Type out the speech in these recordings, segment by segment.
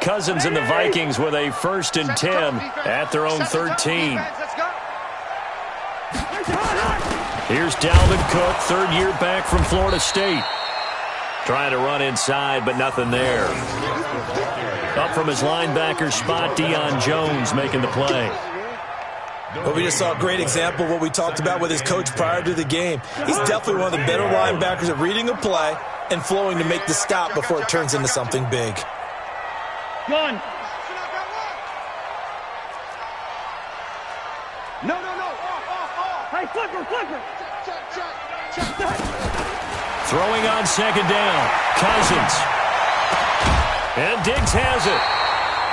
Cousins and the Vikings with a 1st and 10 at their own 13. Here's Dalvin Cook, 3rd year back from Florida State. Trying to run inside, but nothing there. Up from his linebacker spot, Deion Jones making the play. Well, we just saw a great example of what we talked about with his coach prior to the game. He's definitely one of the better linebackers at reading a play and flowing to make the stop before it turns into something big. Gun. No. Hey, flipper. Throwing on 2nd down. Cousins. And Diggs has it.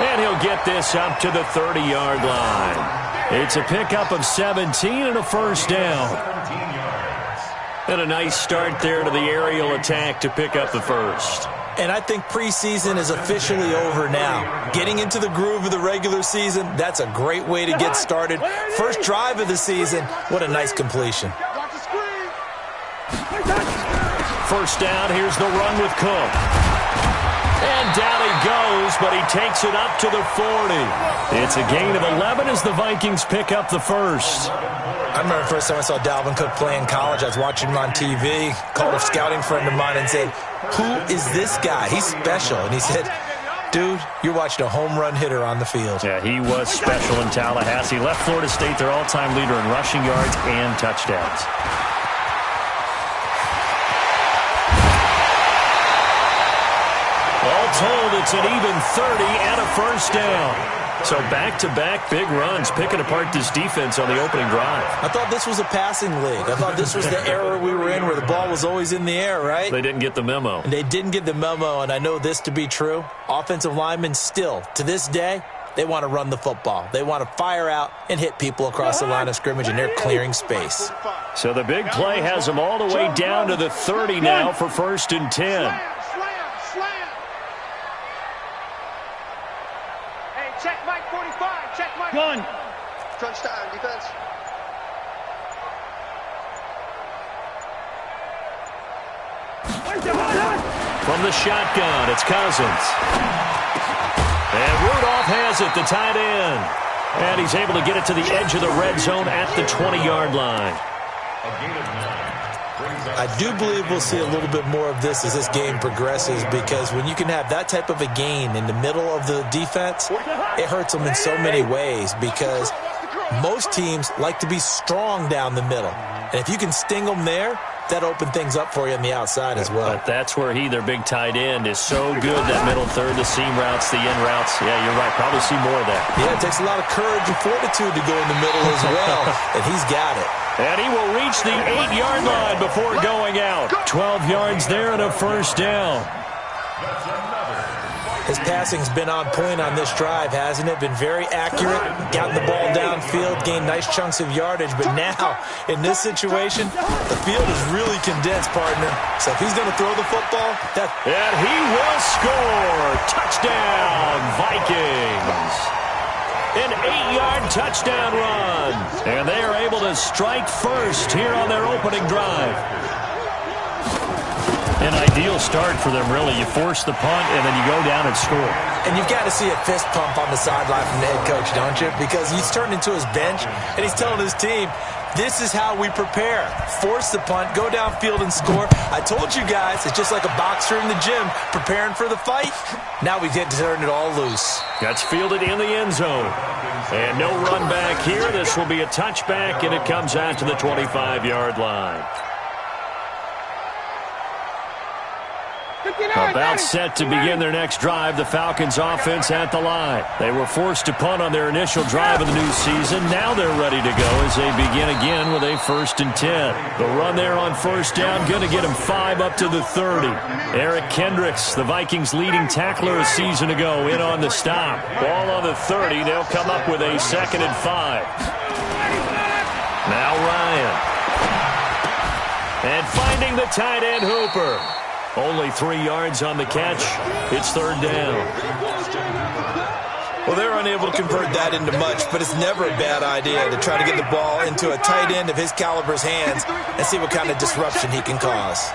And he'll get this up to the 30-yard line. It's a pickup of 17 and a 1st down. And a nice start there to the aerial attack to pick up the 1st. And I think preseason is officially over now. Getting into the groove of the regular season, that's a great way to get started. First drive of the season, what a nice completion. 1st down, here's the run with Cook. And down he goes, but he takes it up to the 40. It's a gain of 11 as the Vikings pick up the 1st. I remember the first time I saw Dalvin Cook play in college. I was watching him on TV, called a scouting friend of mine and said, "Who is this guy? He's special." And he said, "Dude, you're watching a home run hitter on the field." Yeah, he was special in Tallahassee. Left Florida State their all-time leader in rushing yards and touchdowns. All told, it's an even 30 and a 1st down. So back-to-back big runs, picking apart this defense on the opening drive. I thought this was a passing league. I thought this was the era we were in where the ball was always in the air, right? They didn't get the memo. And they didn't get the memo, and I know this to be true. Offensive linemen still, to this day, they want to run the football. They want to fire out and hit people across the line of scrimmage, and they're clearing space. So the big play has them all the way down to the 30 now for 1st and 10. Check Mike 45. Check Mike. Gun. Crunch time, defense. From the shotgun, it's Cousins. And Rudolph has it, the tight end. And he's able to get it to the edge of the red zone at the 20-yard line. I do believe we'll see a little bit more of this as this game progresses, because when you can have that type of a gain in the middle of the defense, it hurts them in so many ways, because most teams like to be strong down the middle. And if you can sting them there, that opened things up for you on the outside as well. But that's where their big tight end, is so good, that middle third, the seam routes, the in routes. Yeah, you're right. Probably see more of that. Yeah, it takes a lot of courage and fortitude to go in the middle as well, and he's got it. And he will reach the 8-yard line before going out. 12 yards there and a 1st down. His passing's been on point on this drive, hasn't it? Been very accurate, gotten the ball downfield, gained nice chunks of yardage. But now, in this situation, the field is really condensed, partner. So if he's going to throw the football, and he will score. Touchdown, Vikings. An 8-yard touchdown run. And they are able to strike first here on their opening drive. An ideal start for them, really. You force the punt, and then you go down and score. And you've got to see a fist pump on the sideline from the head coach, don't you? Because he's turned into his bench, and he's telling his team, this is how we prepare. Force the punt, go downfield and score. I told you guys, it's just like a boxer in the gym preparing for the fight. Now we get to turn it all loose. That's fielded in the end zone. And no run back here. This will be a touchback, and it comes out to the 25-yard line. About set to begin their next drive, the Falcons offense at the line. They were forced to punt on their initial drive of the new season. Now they're ready to go as they begin again with a 1st and 10. The run there on 1st down, going to get him 5 up to the 30. Eric Kendricks, the Vikings' leading tackler a season ago, in on the stop. Ball on the 30. They'll come up with a 2nd and 5. Now Ryan. And finding the tight end Hooper. Only 3 yards on the catch. It's 3rd down. Well, they're unable to convert that into much, but it's never a bad idea to try to get the ball into a tight end of his caliber's hands and see what kind of disruption he can cause.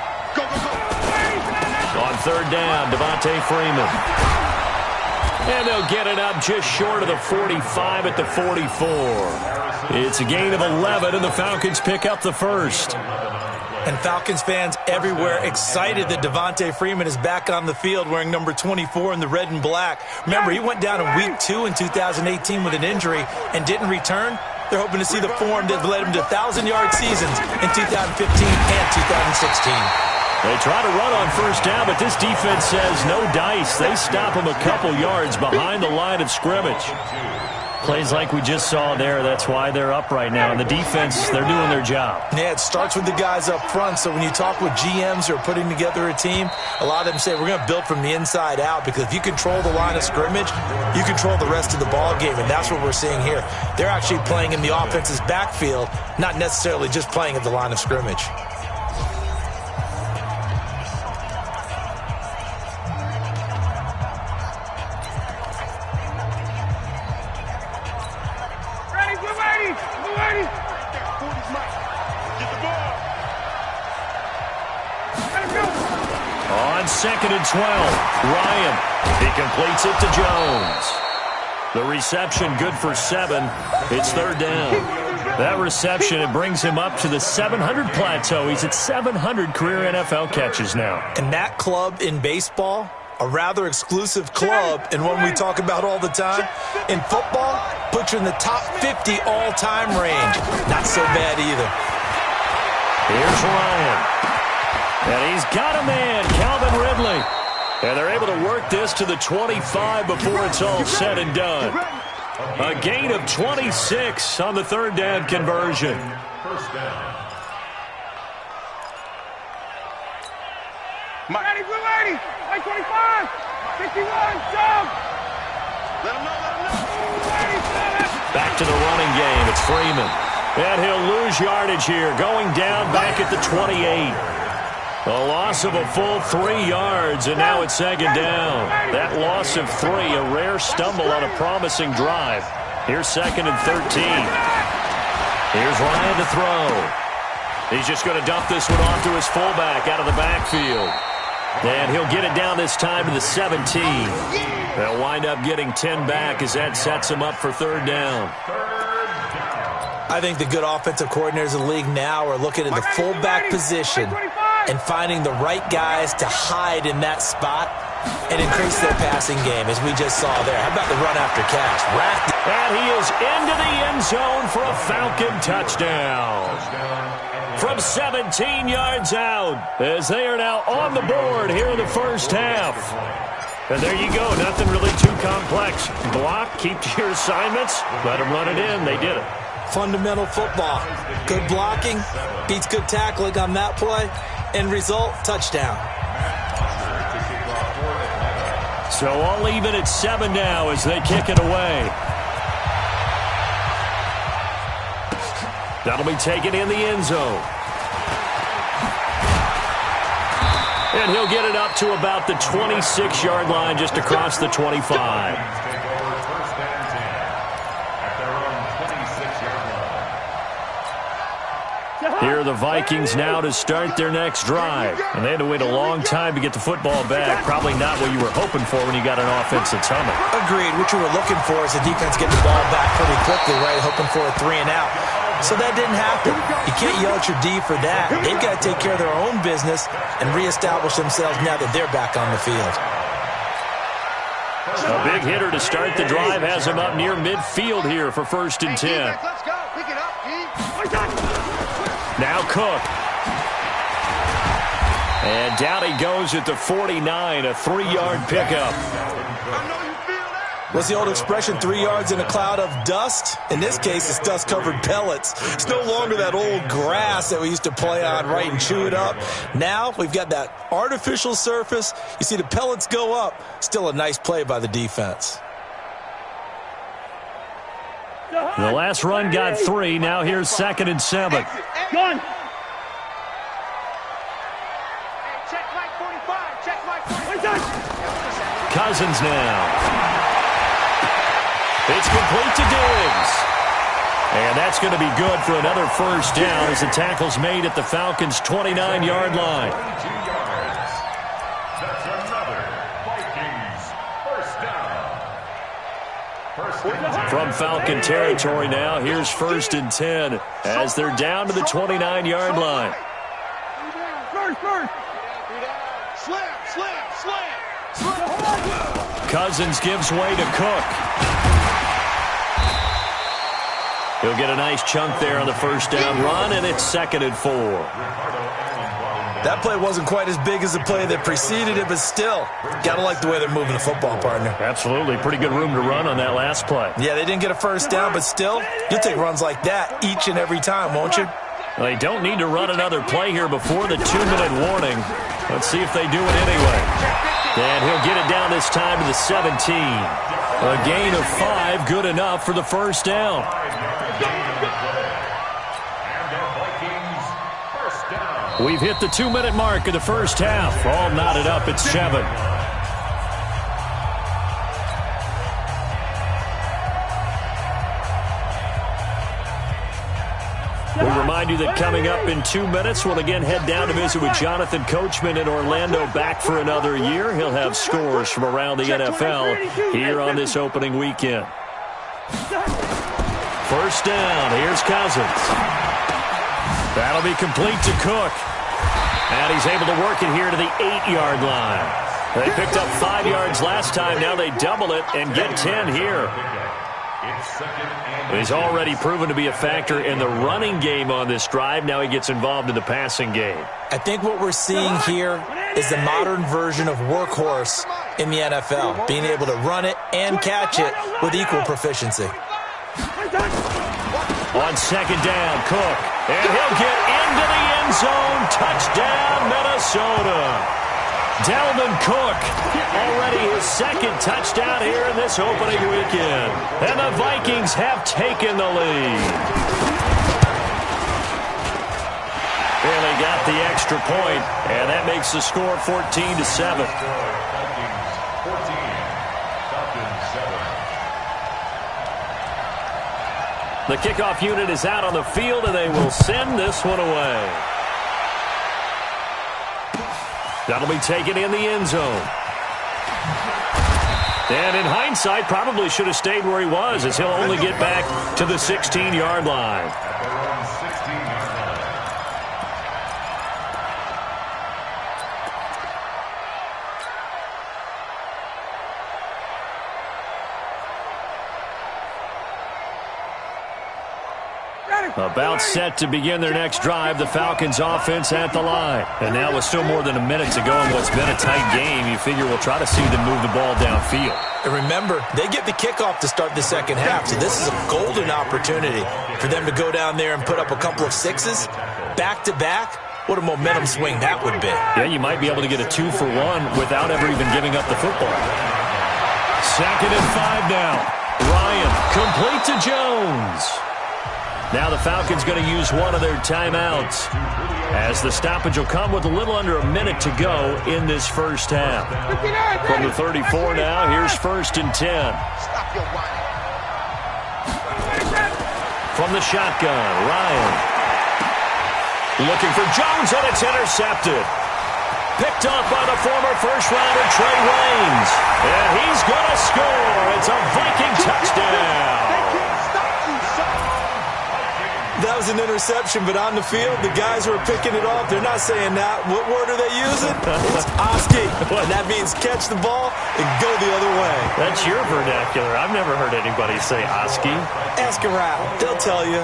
On 3rd down, Devontae Freeman. And they'll get it up just short of the 45 at the 44. It's a gain of 11, and the Falcons pick up the first. And Falcons fans everywhere excited that Devontae Freeman is back on the field wearing number 24 in the red and black. Remember, he went down in Week 2 in 2018 with an injury and didn't return. They're hoping to see the form that led him to 1,000-yard seasons in 2015 and 2016. They try to run on first down, but this defense says no dice. They stop him a couple yards behind the line of scrimmage. Plays like we just saw there, that's why they're up right now. And the defense, they're doing their job. Yeah, it starts with the guys up front. So when you talk with GMs who are putting together a team, a lot of them say we're going to build from the inside out, because if you control the line of scrimmage, you control the rest of the ball game, and that's what we're seeing here. They're actually playing in the offense's backfield, not necessarily just playing at the line of scrimmage. On 2nd and 12, Ryan. He completes it to Jones. The reception good for 7. It's 3rd down. That reception, it brings him up to the 700 plateau. He's at 700 career NFL catches now. And that club in baseball, a rather exclusive club, and one we talk about all the time. In football, puts you in the top 50 all-time range. Not so bad either. Here's Ryan. And he's got a man, Calvin Ridley. And they're able to work this to the 25 before it's all said and done. A gain of 26 on the 3rd down conversion. First down. Ready, we're ready. 25, 51, jump. Let him know. Back to the running game. It's Freeman. And he'll lose yardage here, going down back at the 28. A loss of a full 3 yards, and now it's 2nd down. That loss of 3, a rare stumble on a promising drive. Here's 2nd and 13. Here's Ryan to throw. He's just going to dump this one off to his fullback out of the backfield. And he'll get it down this time to the 17. They'll wind up getting 10 back as that sets him up for 3rd down. I think the good offensive coordinators in the league now are looking at the fullback position and finding the right guys to hide in that spot and increase their passing game, as we just saw there. How about the run after catch? And he is into the end zone for a Falcon touchdown. From 17 yards out, as they are now on the board here in the first half. And there you go, nothing really too complex. Block, keep to your assignments, let them run it in. They did it. Fundamental football. Good blocking beats good tackling on that play. End result, touchdown. So all even at 7 now as they kick it away. That'll be taken in the end zone. And he'll get it up to about the 26-yard line, just across the 25. Here are the Vikings now to start their next drive. And they had to wait a long time to get the football back. Probably not what you were hoping for when you got an offense that's humming. Agreed. What you were looking for is the defense get the ball back pretty quickly, right? Hoping for a 3 and out. So that didn't happen. You can't yell at your D for that. They've got to take care of their own business and reestablish themselves now that they're back on the field. A big hitter to start the drive has him up near midfield here for 1st and 10. Let's go. Pick it up, G. Now Cook. And down he goes at the 49, a 3-yard pickup. What's the old expression, 3 yards in a cloud of dust? In this case, it's dust-covered pellets. It's no longer that old grass that we used to play on, right, and chew it up. Now we've got that artificial surface. You see the pellets go up. Still a nice play by the defense. The last run got 3. Now here's 2nd and 7. Gun. Cousins now. It's complete to Diggs. And that's going to be good for another 1st down as the tackle's made at the Falcons' 29-yard line. That's another Vikings 1st down. From Falcon territory now, here's 1st and 10 as they're down to the 29-yard line. Cousins gives way to Cook. He'll get a nice chunk there on the first down run, and it's 2nd and 4. That play wasn't quite as big as the play that preceded it, but still, gotta like the way they're moving the football, partner. Absolutely. Pretty good room to run on that last play. Yeah, they didn't get a first down, but still, you'll take runs like that each and every time, won't you? They don't need to run another play here before the 2-minute warning. Let's see if they do it anyway. And he'll get it down this time to the 17. A gain of 5, good enough for the first down. We've hit the 2-minute mark of the first half. All knotted up at 7. We'll remind you that coming up in 2 minutes, we'll again head down to visit with Jonathan Coachman in Orlando, back for another year. He'll have scores from around the NFL here on this opening weekend. First down, here's Cousins. That'll be complete to Cook. And he's able to work it here to the 8-yard line. They picked up 5 yards last time. Now they double it and get 10 here. He's already proven to be a factor in the running game on this drive. Now he gets involved in the passing game. I think what we're seeing here is the modern version of workhorse in the NFL, being able to run it and catch it with equal proficiency. On 2nd down, Cook. And he'll get into the end zone. Touchdown, Minnesota. Dalvin Cook, already his 2nd touchdown here in this opening weekend. And the Vikings have taken the lead. Barely got the extra point, and that makes the score 14-7. The kickoff unit is out on the field, and they will send this one away. That'll be taken in the end zone. And in hindsight, probably should have stayed where he was, as he'll only get back to the 16-yard line. About set to begin their next drive, the Falcons offense at the line. And now with still more than a minute to go in what's been a tight game, you figure we'll try to see them move the ball downfield. And remember, they get the kickoff to start the second half, so this is a golden opportunity for them to go down there and put up a couple of sixes back-to-back. What a momentum swing that would be. Yeah, you might be able to get a 2-for-1 without ever even giving up the football. 2nd and 5 now. Ryan, complete to Jones. Now the Falcons going to use one of their timeouts, as the stoppage will come with a little under a minute to go in this first half. From the 34 now, here's 1st and 10. From the shotgun, Ryan. Looking for Jones, and it's intercepted. Picked off by the former first-rounder Trey Waynes. And he's going to score. It's a Viking touchdown. That was an interception, but on the field, the guys who are picking it off, they're not saying that. What word are they using? It's Oski. And that means catch the ball and go the other way. That's your vernacular. I've never heard anybody say Oski. Ask around. They'll tell you.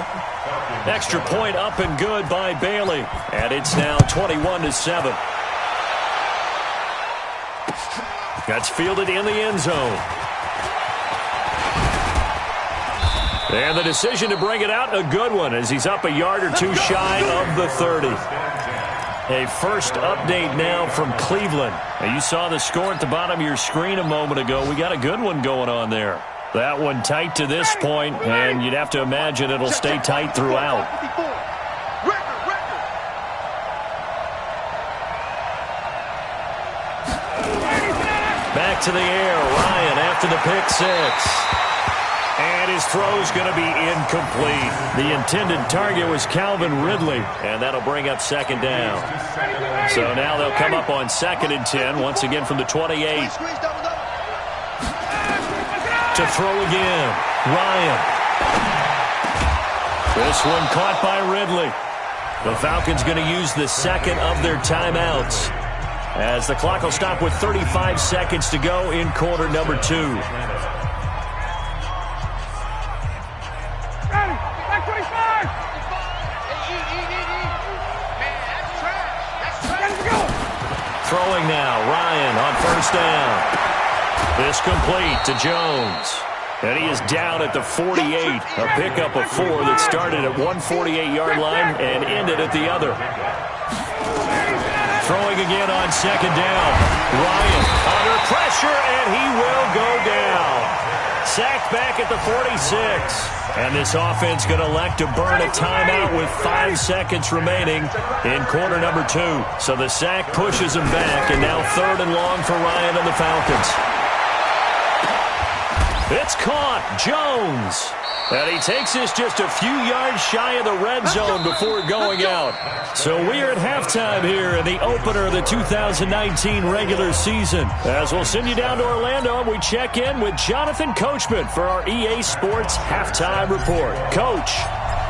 Extra point up and good by Bailey. And it's now 21-7. That's fielded in the end zone. And the decision to bring it out, a good one, as he's up a yard or two shy of the 30. A first update now from Cleveland. Now, you saw the score at the bottom of your screen a moment ago. We got a good one going on there. That one tight to this point, and you'd have to imagine it'll stay tight throughout. Back to the air, Ryan after the pick six. And his throw's going to be incomplete. The intended target was Calvin Ridley, and that'll bring up 2nd down. So now they'll come up on 2nd and 10, once again from the 28. To throw again, Ryan. This one caught by Ridley. The Falcons going to use the second of their timeouts, as the clock will stop with 35 seconds to go in quarter number 2. Ready. Back 25. Man, that's trash. That's trash. Ready to go. Throwing now, Ryan on first down. This complete to Jones. And he is down at the 48. A pickup of 4 that started at 148-yard line and ended at the other. Throwing again on second down. Ryan under pressure, and he will go down. Sacked back at the 46. And this offense going to elect to burn a timeout with 5 seconds remaining in quarter number 2. So the sack pushes him back, and now 3rd and long for Ryan and the Falcons. It's caught. Jones. And he takes this just a few yards shy of the red zone before going out. So we're at halftime here in the opener of the 2019 regular season. As we'll send you down to Orlando, and we check in with Jonathan Coachman for our EA Sports Halftime Report. Coach,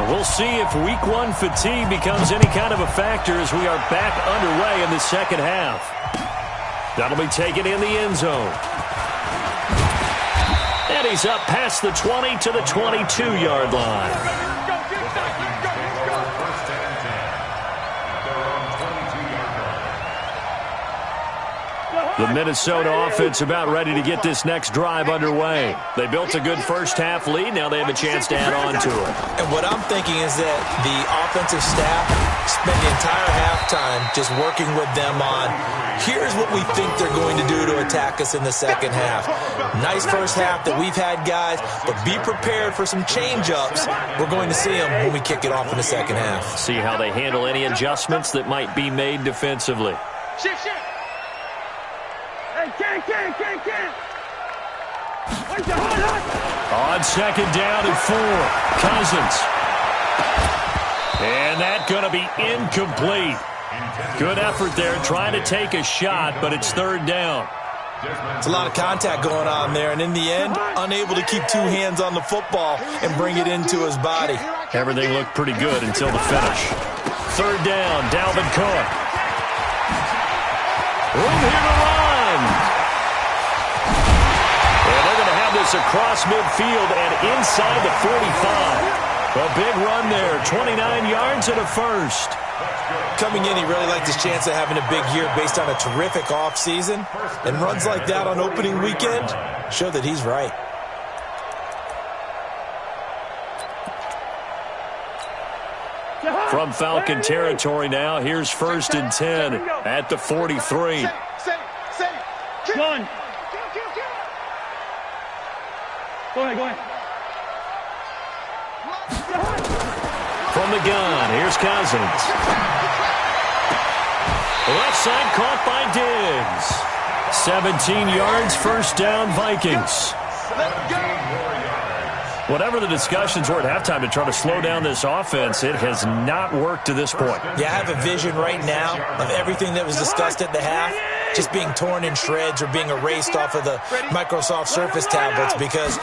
we'll see if Week 1 fatigue becomes any kind of a factor as we are back underway in the second half. That'll be taken in the end zone. And he's up past the 20 to the 22-yard line. The Minnesota offense about ready to get this next drive underway. They built a good first-half lead. Now they have a chance to add on to it. And what I'm thinking is that the offensive staff spent the entire halftime just working with them on, here's what we think they're going to do to attack us in the second half. Nice first half that we've had, guys, but be prepared for some change-ups. We're going to see them when we kick it off in the second half. See how they handle any adjustments that might be made defensively. Shift. Hey, can't. On second down and 4, Cousins. And that's going to be incomplete. Good effort there trying to take a shot, but it's 3rd down. It's a lot of contact going on there, and in the end, unable to keep 2 hands on the football and bring it into his body. Everything looked pretty good until the finish. 3rd down, Dalvin Cook. Room here to run. And they're going to have this across midfield and inside the 45. A big run there, 29 yards and a first. Coming in, he really liked his chance of having a big year based on a terrific offseason. And runs like that on opening weekend show that he's right. From Falcon territory now, here's 1st and 10 at the 43. Done. Go ahead. From the gun, here's Cousins. Left side caught by Diggs. 17 yards, 1st down, Vikings. Whatever the discussions were at halftime to try to slow down this offense, it has not worked to this point. Yeah, I have a vision right now of everything that was discussed at the half just being torn in shreds or being erased off of the Microsoft Surface tablets because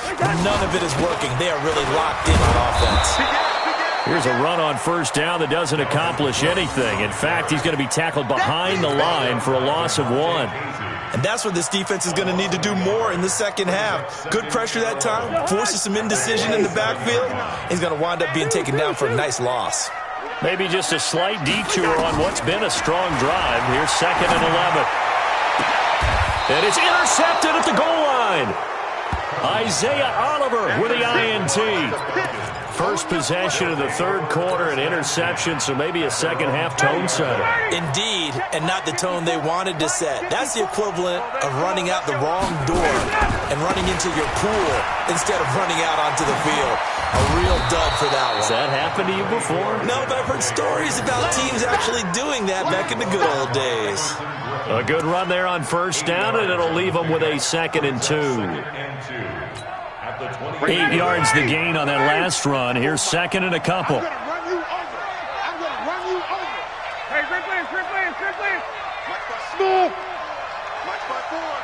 none of it is working. They are really locked in on offense. Here's a run on 1st down that doesn't accomplish anything. In fact, he's going to be tackled behind the line for a loss of 1. And that's what this defense is going to need to do more in the second half. Good pressure that time, forces some indecision in the backfield. He's going to wind up being taken down for a nice loss. Maybe just a slight detour on what's been a strong drive. Here's 2nd and 11. And it's intercepted at the goal line. Isaiah Oliver with the INT. First possession of the 3rd quarter, an interception, so maybe a second-half tone setter. Indeed, and not the tone they wanted to set. That's the equivalent of running out the wrong door and running into your pool instead of running out onto the field. A real dud for that one. Has that happened to you before? No, but I've heard stories about teams actually doing that back in the good old days. A good run there on 1st down, and it'll leave them with a 2nd and 2. 8 yards the gain on that last run. Here's 2nd and a couple. I'm gonna run you over. Hey, straight play. Smooth. Watch my board.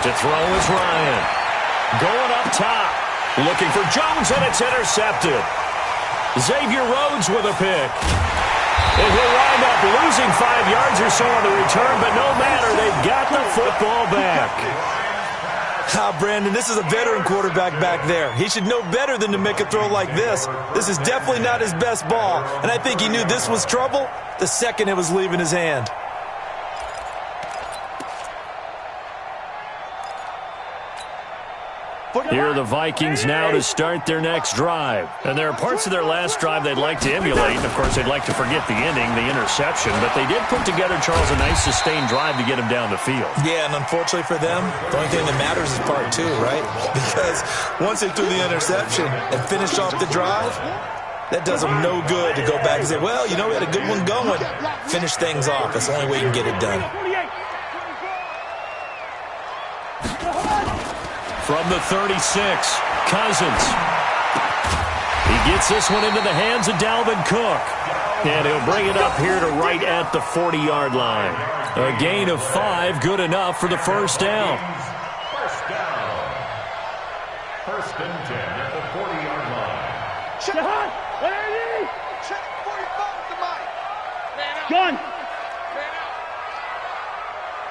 To throw is Ryan. Going up top. Looking for Jones, and it's intercepted. Xavier Rhodes with a pick. And he'll wind up losing 5 yards or so on the return, but no matter, they've got the football back. Brandon, this is a veteran quarterback back there. He should know better than to make a throw like this. This is definitely not his best ball, and I think he knew this was trouble the second it was leaving his hand. Here are the Vikings now to start their next drive. And there are parts of their last drive they'd like to emulate. Of course, they'd like to forget the ending, the interception. But they did put together, Charles, a nice sustained drive to get him down the field. Yeah, and unfortunately for them, the only thing that matters is part 2, right? Because once they threw the interception and finished off the drive, that does them no good to go back and say, well, you know, we had a good one going. Finish things off. That's the only way you can get it done. From the 36, Cousins. He gets this one into the hands of Dalvin Cook. And he'll bring it up here to right at the 40-yard line. A gain of 5, good enough for the first down. First and 10 at the 40-yard line. Check 45 to Mike. Gun.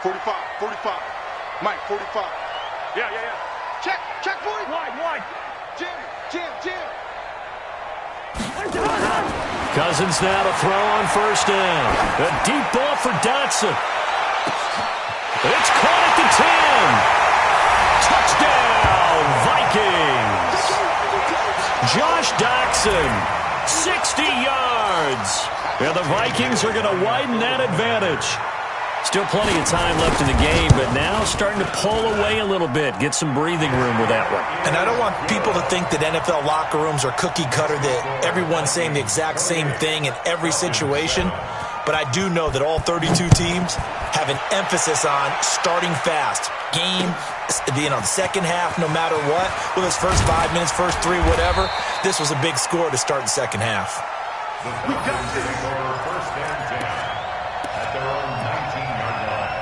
45, 45. Mike, 45. Yeah. Check 40. Wide. Jim. Cousins now to throw on first down. A deep ball for Dotson. It's caught at the 10. Touchdown, Vikings. Josh Dotson, 60 yards. And the Vikings are going to widen that advantage. Still plenty of time left in the game, but now starting to pull away a little bit, get some breathing room with that one. And I don't want people to think that NFL locker rooms are cookie cutter, that everyone's saying the exact same thing in every situation. But I do know that all 32 teams have an emphasis on starting fast. Game, the second half, no matter what, whether it's first 5 minutes, first 3, whatever, this was a big score to start the second half. We got this. First and 10 at their own 19-yard line.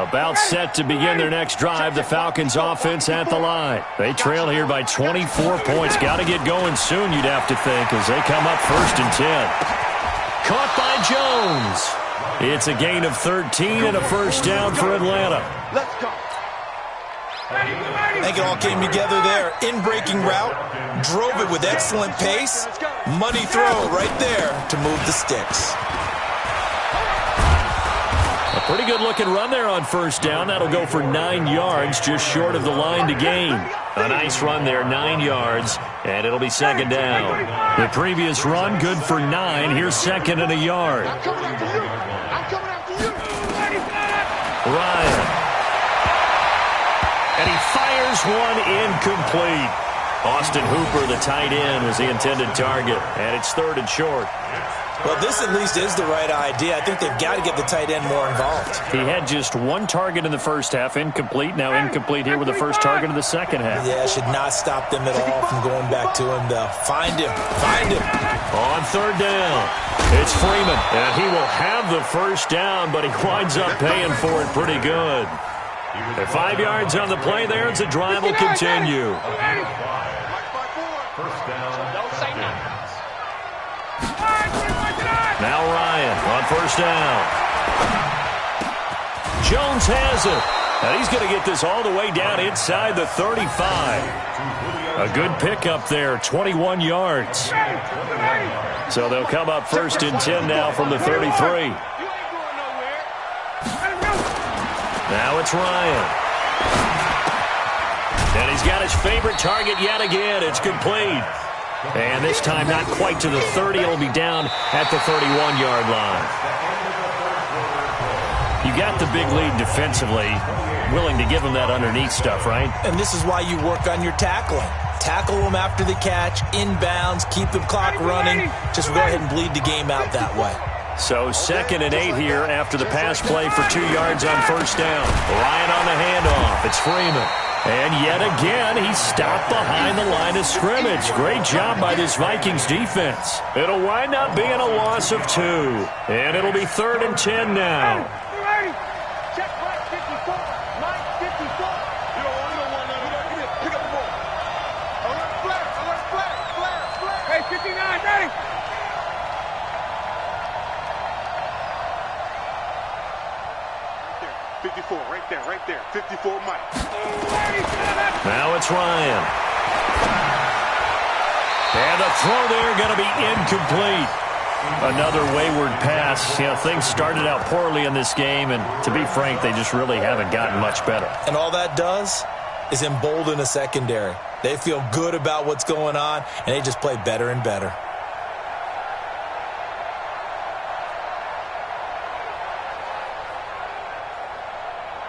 About set to begin their next drive, the Falcons offense at the line. They trail here by 24 points. Got to get going soon, you'd have to think, as they come up first and 10. Caught by Jones. It's a gain of 13 and a first down for Atlanta. Let's go. I think it all came together there. In-breaking route, drove it with excellent pace. Money throw right there to move the sticks. A pretty good-looking run there on first down. That'll go for 9 yards, just short of the line to gain. A nice run there, 9 yards, and it'll be second down. The previous run, good for 9. Here's second and a yard. I'm coming after you. Ryan. And he fires one incomplete. Austin Hooper, the tight end, was the intended target, and it's third and short. Well, this at least is the right idea. I think they've got to get the tight end more involved. He had just 1 target in the first half, incomplete. Now incomplete here with the first target of the second half. Yeah, it should not stop them at all from going back to him, though. Find him. On third down, it's Freeman, and he will have the first down, but he winds up paying for it pretty good. At 5 yards on the play there, the drive will continue. First down. Don't say nothing. Now Ryan on first down. Jones has it. And he's going to get this all the way down inside the 35. A good pickup there, 21 yards. So they'll come up first and 10 now from the 33. Now it's Ryan. And he's got his favorite target yet again. It's complete. And this time not quite to the 30. It'll be down at the 31-yard line. You got the big lead defensively. Willing to give him that underneath stuff, right? And this is why you work on your tackling. Tackle them after the catch, inbounds, keep the clock running. Just go ahead and bleed the game out that way. So 2nd and 8 here after the pass play for 2 yards on first down. Ryan on the handoff. It's Freeman. And yet again, he stopped behind the line of scrimmage. Great job by this Vikings defense. It'll wind up being a loss of 2. And it'll be 3rd and 10 now. 54, right there. 54, Mike. Now it's Ryan. And the throw there going to be incomplete. Another wayward pass. You know, things started out poorly in this game, and to be frank, they just really haven't gotten much better. And all that does is embolden a secondary. They feel good about what's going on, and they just play better and better.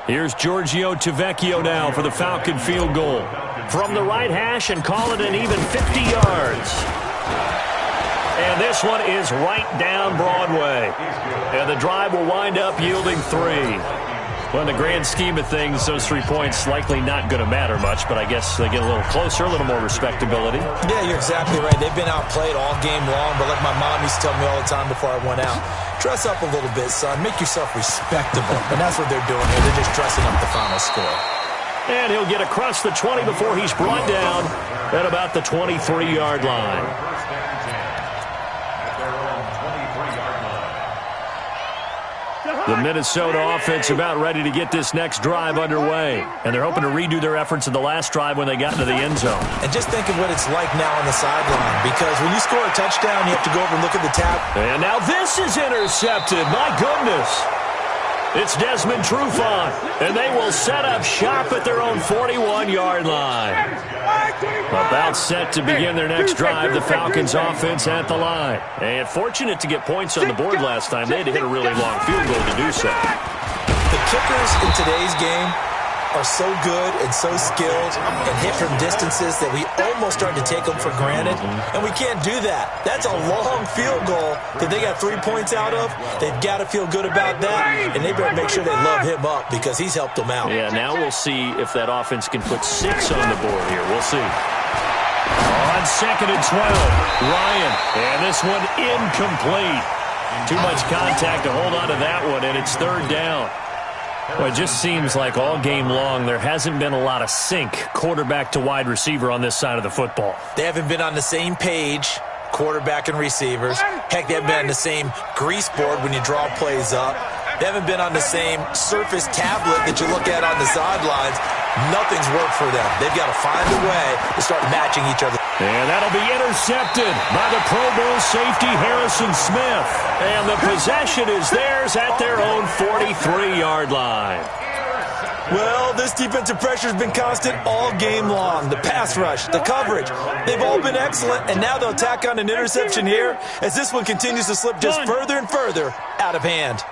Here's Giorgio Tavecchio now for the Falcon field goal. From the right hash and call it an even 50 yards. And this one is right down Broadway. And the drive will wind up yielding 3. Well, in the grand scheme of things, those 3 points likely not going to matter much, but I guess they get a little closer, a little more respectability. Yeah, you're exactly right. They've been outplayed all game long, but like my mom used to tell me all the time before I went out, dress up a little bit, son. Make yourself respectable. And that's what they're doing here. They're just dressing up the final score. And he'll get across the 20 before he's brought down at about the 23-yard line. The Minnesota offense about ready to get this next drive underway. And they're hoping to redo their efforts in the last drive when they got into the end zone. And just think of what it's like now on the sideline. Because when you score a touchdown, you have to go over and look at the tab. And now this is intercepted. My goodness. It's Desmond Trufant. And they will set up shop at their own 41-yard line. About set to begin their next drive, the Falcons offense at the line. And fortunate to get points on the board last time. They had to hit a really long field goal to do so. The kickers in today's game are so good and so skilled and hit from distances that we almost start to take them for granted. And we can't do that. That's a long field goal that they got 3 points out of. They've got to feel good about that. And they better make sure they love him up because he's helped them out. Yeah, now we'll see if that offense can put 6 on the board here. We'll see. On 2nd and 12, Ryan. And this one incomplete. Too much contact to hold on to that one, and it's 3rd down. Well, it just seems like all game long there hasn't been a lot of sync quarterback to wide receiver on this side of the football. They haven't been on the same page, quarterback and receivers. Heck, they haven't been on the same grease board when you draw plays up. They haven't been on the same surface tablet that you look at on the sidelines. Nothing's worked for them. They've got to find a way to start matching each other. And that'll be intercepted by the Pro Bowl safety Harrison Smith. And the possession is theirs at their own 43-yard line. Well, this defensive pressure has been constant all game long. The pass rush, the coverage, they've all been excellent. And now they'll tack on an interception here as this one continues to slip just further and further out of hand.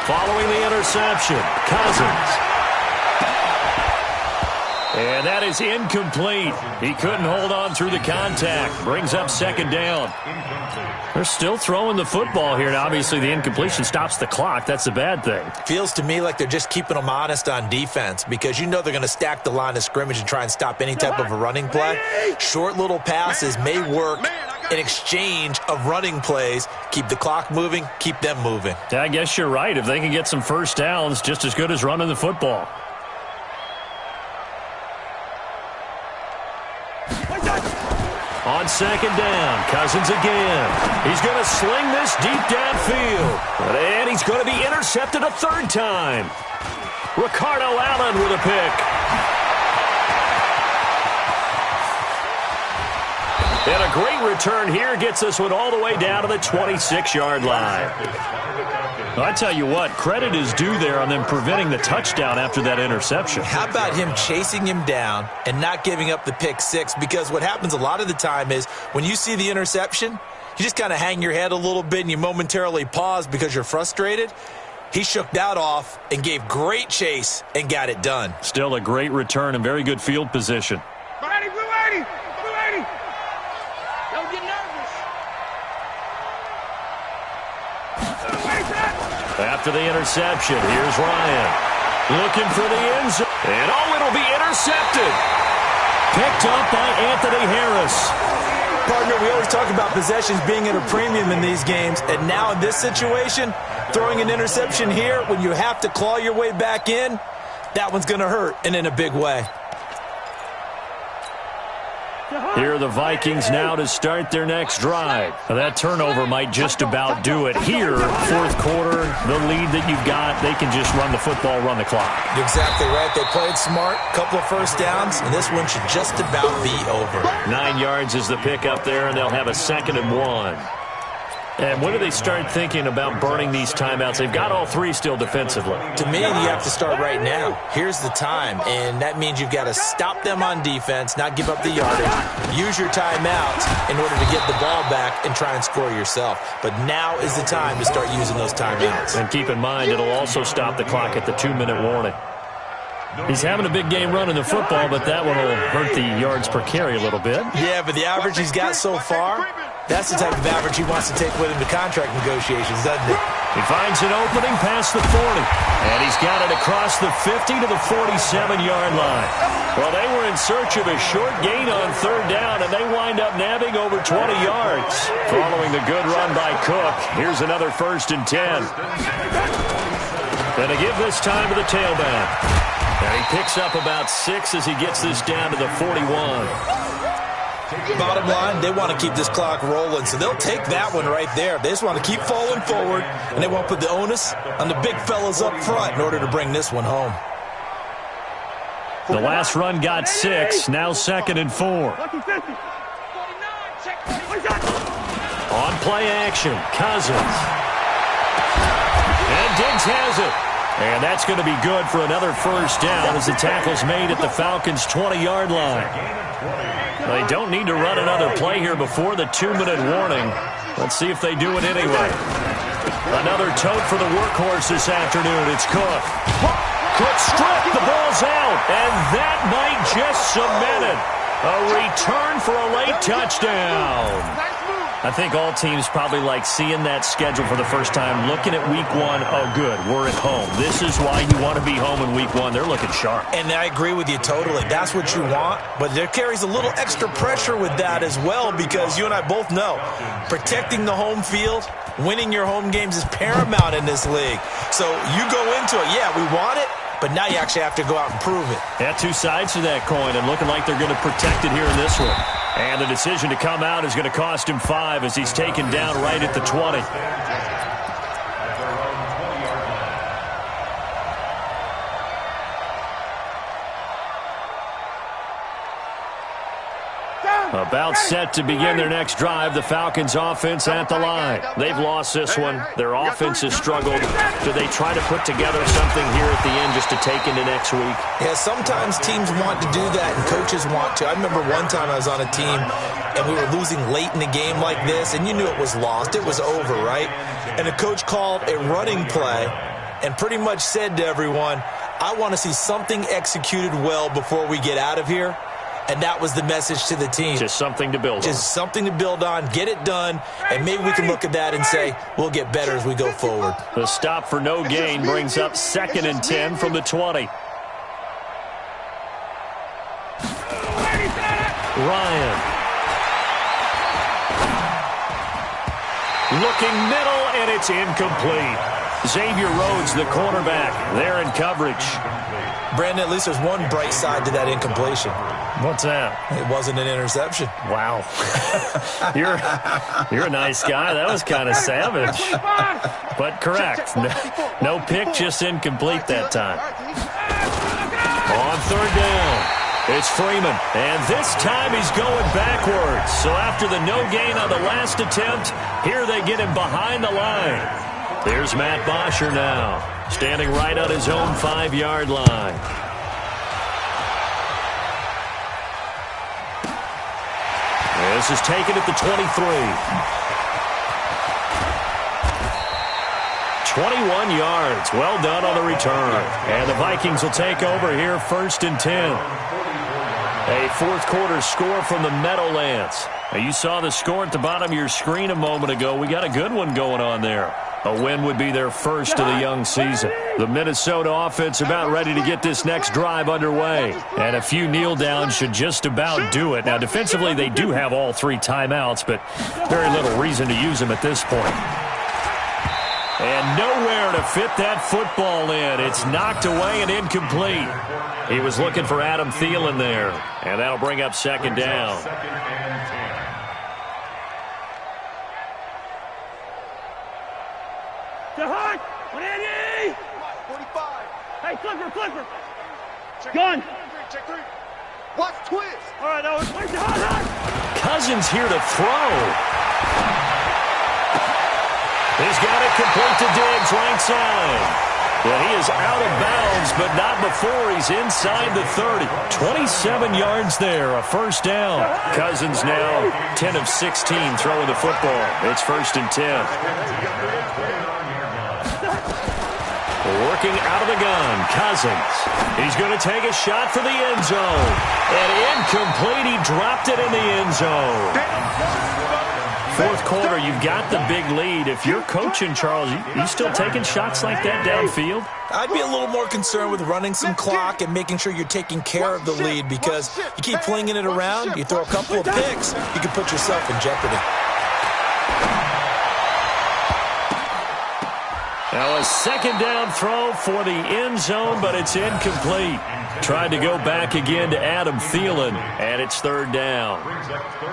Following the interception, Cousins. And that is incomplete. He couldn't hold on through the contact. Brings up 2nd down. They're still throwing the football here. Now, obviously, the incompletion stops the clock. That's the bad thing. Feels to me like they're just keeping them honest on defense because you know they're going to stack the line of scrimmage and try and stop any type of a running play. Short little passes may work in exchange of running plays. Keep the clock moving, keep them moving. Yeah, I guess you're right. If they can get some first downs, just as good as running the football. On 2nd down, Cousins again. He's going to sling this deep downfield. And he's going to be intercepted a 3rd time. Ricardo Allen with a pick. And a great return here gets this one all the way down to the 26-yard line. I tell you what, credit is due there on them preventing the touchdown after that interception. How about him chasing him down and not giving up the pick 6? Because what happens a lot of the time is when you see the interception, you just kind of hang your head a little bit and you momentarily pause because you're frustrated. He shook that off and gave great chase and got it done. Still a great return and very good field position. Blue 80, blue 80, blue 80. Don't get nervous. After the interception, here's Ryan. Looking for the end zone. And it'll be intercepted. Picked up by Anthony Harris. Partner, we always talk about possessions being at a premium in these games. And now in this situation, throwing an interception here when you have to claw your way back in, that one's going to hurt, and in a big way. Here are the Vikings now to start their next drive. Now, that turnover might just about do it. Here, fourth quarter, the lead that you've got, they can just run the football, run the clock. You're exactly right. They played smart, couple of first downs, and this one should just about be over. 9 yards is the pick up there, and they'll have a 2nd and 1. And when do they start thinking about burning these timeouts? They've got all 3 still defensively. To me, you have to start right now. Here's the time, and that means you've got to stop them on defense, not give up the yardage, use your timeouts in order to get the ball back and try and score yourself. But now is the time to start using those timeouts. And keep in mind, it'll also stop the clock at the 2-minute warning. He's having a big game running the football, but that one will hurt the yards per carry a little bit. Yeah, but the average he's got so far, that's the type of average he wants to take with him to contract negotiations, doesn't he? He finds an opening past the 40, and he's got it across the 50 to the 47-yard line. Well, they were in search of a short gain on 3rd down, and they wind up nabbing over 20 yards. Following the good run by Cook, here's another 1st and 10. Going to give this time to the tailback. And he picks up about 6 as he gets this down to the 41. Bottom line, they want to keep this clock rolling, so they'll take that one right there. They just want to keep falling forward, and they won't put the onus on the big fellas up front in order to bring this one home. The last run got 6, now 2nd and 4. On play action, Cousins. And Diggs has it. And that's going to be good for another 1st down as the tackle's made at the Falcons' 20-yard line. They don't need to run another play here before the 2-minute warning. Let's see if they do it anyway. Another tote for the workhorse this afternoon. It's Cook. Cook stripped. The ball's out. And that might just cement it. A return for a late touchdown. I think all teams probably like seeing that schedule for the first time, looking at week 1. Oh, good, we're at home. This is why you want to be home in week 1. They're looking sharp. And I agree with you totally. That's what you want, but there carries a little extra pressure with that as well because you and I both know protecting the home field, winning your home games is paramount in this league. So you go into it, yeah, we want it, but now you actually have to go out and prove it. Yeah, 2 sides to that coin, and looking like they're going to protect it here in this one. And the decision to come out is going to cost him 5 as he's taken down right at the 20. About set to begin their next drive, the Falcons offense at the line. They've lost this one. Their offense has struggled. Do they try to put together something here at the end just to take into next week? Yeah, sometimes teams want to do that and coaches want to. I remember one time I was on a team and we were losing late in the game like this, and you knew it was lost. It was over, right? And the coach called a running play and pretty much said to everyone, I want to see something executed well before we get out of here. And that was the message to the team. Just something to build on. Just something to build on, get it done, and maybe we can look at that and say, we'll get better as we go forward. The stop for no gain brings up 2nd and 10 from the 20. Ryan. Looking middle, and it's incomplete. Xavier Rhodes, the cornerback, there in coverage. Brandon, at least there's one bright side to that incompletion. What's that? It wasn't an interception. Wow. You're a nice guy. That was kind of savage. But correct. No pick, just incomplete that time. On 3rd down, it's Freeman. And this time he's going backwards. So after the no gain on the last attempt, here they get him behind the line. There's Matt Bosher now, standing right on his own 5-yard line. This is taken at the 23. 21 yards. Well done on the return. And the Vikings will take over here 1st and 10. A 4th quarter score from the Meadowlands. Now, you saw the score at the bottom of your screen a moment ago. We got a good one going on there. A win would be their first of the young season. The Minnesota offense about ready to get this next drive underway. And a few kneel downs should just about do it. Now, defensively, they do have all 3 timeouts, but very little reason to use them at this point. And nowhere to fit that football in. It's knocked away and incomplete. He was looking for Adam Thielen there. And that'll bring up second down. Second and 10. To Hunt! 180! 45. Hey, Clipper! Gun! Check three. Watch twist. All right, now where's the Hunt? Cousins here to throw. He's got it complete to Diggs, right side. Well, he is out of bounds, but not before he's inside the 30. 27 yards there, a first down. Cousins now 10 of 16 throwing the football. It's first and 10. Working out of the gun, Cousins. He's going to take a shot for the end zone. And incomplete, he dropped it in the end zone. Fourth quarter, you've got the big lead. If you're coaching, Charles, you still taking shots like that downfield? I'd be a little more concerned with running some clock and making sure you're taking care of the lead, because you keep flinging it around, you throw a couple of picks, you can put yourself in jeopardy. Now a second down throw for the end zone, but it's incomplete. Tried to go back again to Adam Thielen, and it's third down.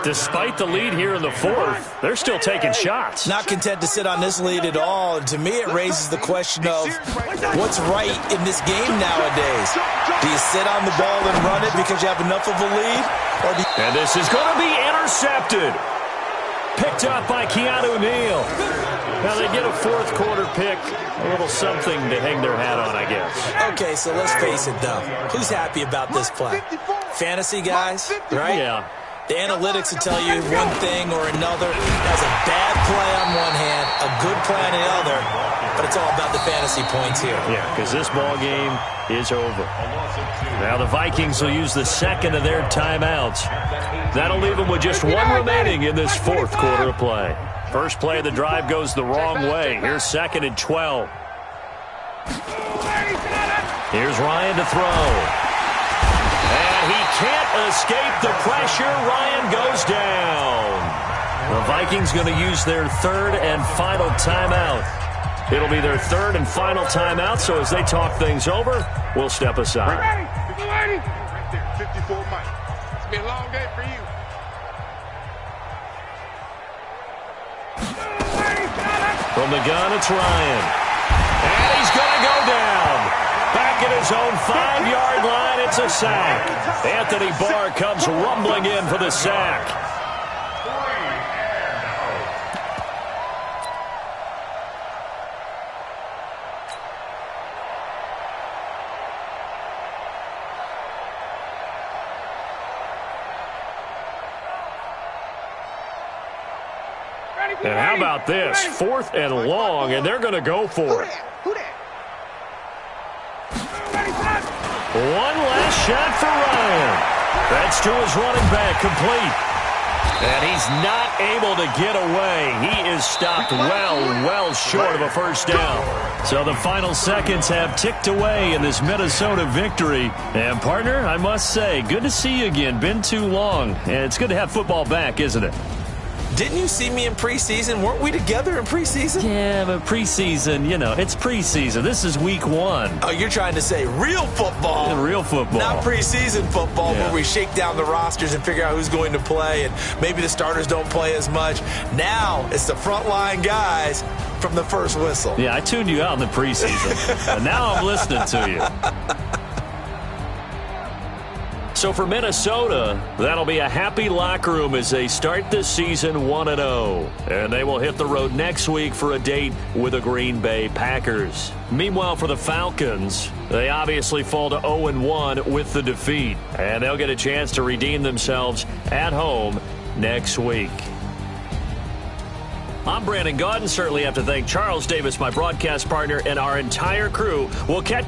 Despite the lead here in the fourth, they're still taking shots. Not content to sit on this lead at all. And to me, it raises the question of what's right in this game nowadays. Do you sit on the ball and run it because you have enough of a lead? And this is going to be intercepted. Picked up by Keanu Neal. Now they get a fourth quarter pick. A little something to hang their hat on, I guess. Okay, so let's face it, though. Who's happy about this play? Fantasy guys, right? Yeah. The analytics will tell you one thing or another. Has a bad play on one hand, a good play on the other, but it's all about the fantasy points here. Yeah, because this ball game is over. Now the Vikings will use the second of their timeouts. That'll leave them with just one remaining in this fourth quarter of play. First play of the drive goes the wrong way. Here's second and 12. Here's Ryan to throw. And he can't escape the pressure. Ryan goes down. The Vikings going to use their third and final timeout. It'll be their third and final timeout, so as they talk things over, we'll step aside. Right there, 54 Mike. It's been a long day for you. From the gun, it's Ryan. And he's going to go down. Back at his own 5-yard line, it's a sack. Anthony Barr comes rumbling in for the sack. And how about this? Fourth and long, and they're going to go for it. One last shot for Ryan. That's to his running back, complete. And he's not able to get away. He is stopped well short of a first down. So the final seconds have ticked away in this Minnesota victory. And, partner, I must say, good to see you again. Been too long. And it's good to have football back, isn't it? Didn't you see me in preseason? Weren't we together in preseason? Yeah, but preseason, it's preseason. This is week 1. Oh, you're trying to say real football. Yeah, real football. Not preseason football, where we shake down the rosters and figure out who's going to play, and maybe the starters don't play as much. Now it's the frontline guys from the first whistle. Yeah, I tuned you out in the preseason. And now I'm listening to you. So for Minnesota, that'll be a happy locker room as they start this season 1-0. And they will hit the road next week for a date with the Green Bay Packers. Meanwhile, for the Falcons, they obviously fall to 0-1 with the defeat. And they'll get a chance to redeem themselves at home next week. I'm Brandon Gaudin. Certainly have to thank Charles Davis, my broadcast partner, and our entire crew. We'll catch